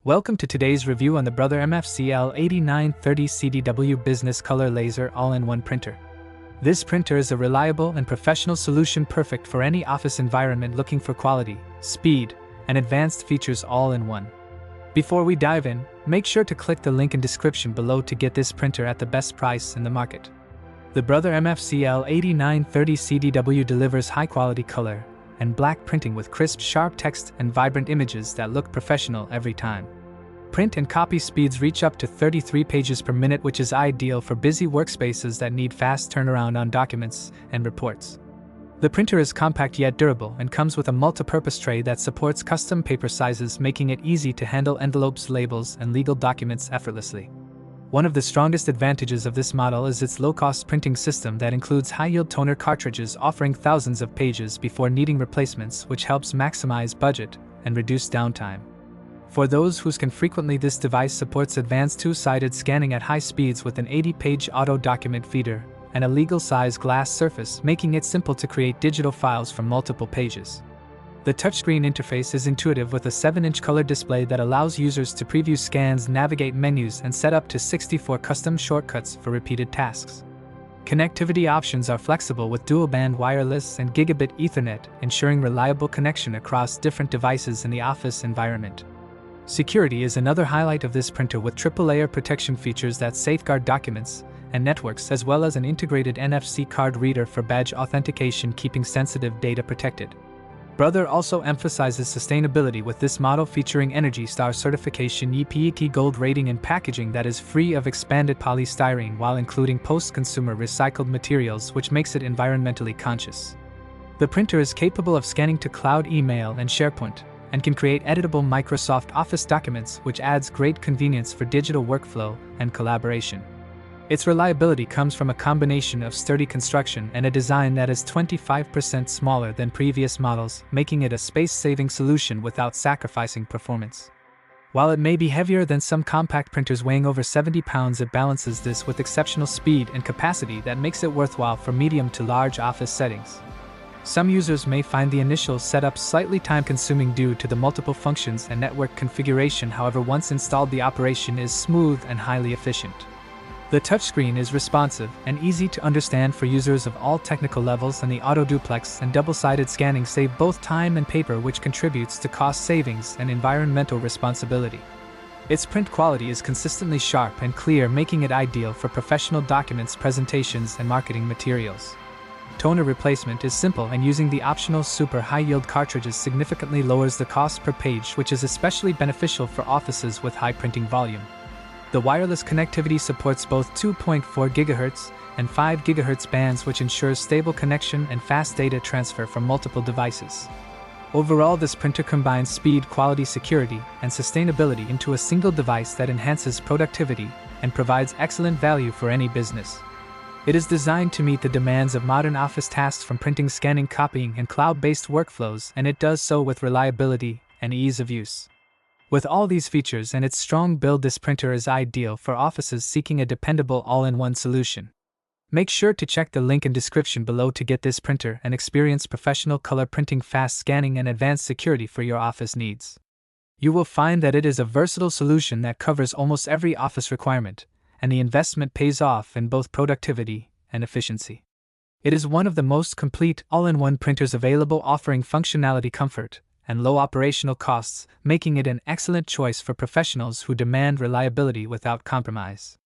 Welcome to today's review on the Brother MFC-L8930CDW Business Color Laser All-in-One Printer. This printer is a reliable and professional solution perfect for any office environment looking for quality, speed, and advanced features all in one. Before we dive in, make sure to click the link in description below to get this printer at the best price in the market. The Brother MFC-L8930CDW delivers high-quality color and black printing with crisp, sharp text and vibrant images that look professional every time. Print and copy speeds reach up to 33 pages per minute, which is ideal for busy workspaces that need fast turnaround on documents and reports. The printer is compact yet durable and comes with a multi-purpose tray that supports custom paper sizes, making it easy to handle envelopes, labels, and legal documents effortlessly. One of the strongest advantages of this model is its low-cost printing system that includes high-yield toner cartridges offering thousands of pages before needing replacements, which helps maximize budget and reduce downtime. For those who can frequently, this device supports advanced two-sided scanning at high speeds with an 80-page auto document feeder and a legal-size glass surface, making it simple to create digital files from multiple pages. The touchscreen interface is intuitive with a 7-inch color display that allows users to preview scans, navigate menus, and set up to 64 custom shortcuts for repeated tasks. Connectivity options are flexible with dual-band wireless and gigabit Ethernet, ensuring reliable connection across different devices in the office environment. Security is another highlight of this printer, with triple-layer protection features that safeguard documents and networks, as well as an integrated NFC card reader for badge authentication, keeping sensitive data protected. Brother also emphasizes sustainability with this model featuring Energy Star certification, EPEAT Gold rating, and packaging that is free of expanded polystyrene while including post-consumer recycled materials, which makes it environmentally conscious. The printer is capable of scanning to cloud, email, and SharePoint, and can create editable Microsoft Office documents, which adds great convenience for digital workflow and collaboration. Its reliability comes from a combination of sturdy construction and a design that is 25% smaller than previous models, making it a space-saving solution without sacrificing performance. While it may be heavier than some compact printers weighing over 70 pounds, it balances this with exceptional speed and capacity that makes it worthwhile for medium to large office settings. Some users may find the initial setup slightly time-consuming due to the multiple functions and network configuration. However, once installed, the operation is smooth and highly efficient. The touchscreen is responsive and easy to understand for users of all technical levels, and the auto duplex and double-sided scanning save both time and paper, which contributes to cost savings and environmental responsibility. Its print quality is consistently sharp and clear, making it ideal for professional documents, presentations, and marketing materials. Toner replacement is simple, and using the optional super high-yield cartridges significantly lowers the cost per page, which is especially beneficial for offices with high printing volume. The wireless connectivity supports both 2.4 GHz and 5 GHz bands, which ensures stable connection and fast data transfer from multiple devices. Overall, this printer combines speed, quality, security, and sustainability into a single device that enhances productivity and provides excellent value for any business. It is designed to meet the demands of modern office tasks, from printing, scanning, copying, and cloud-based workflows, and it does so with reliability and ease of use. With all these features and its strong build, this printer is ideal for offices seeking a dependable all-in-one solution. Make sure to check the link in description below to get this printer and experience professional color printing, fast scanning, and advanced security for your office needs. You will find that it is a versatile solution that covers almost every office requirement, and the investment pays off in both productivity and efficiency. It is one of the most complete all-in-one printers available, offering functionality, comfort, and low operational costs, making it an excellent choice for professionals who demand reliability without compromise.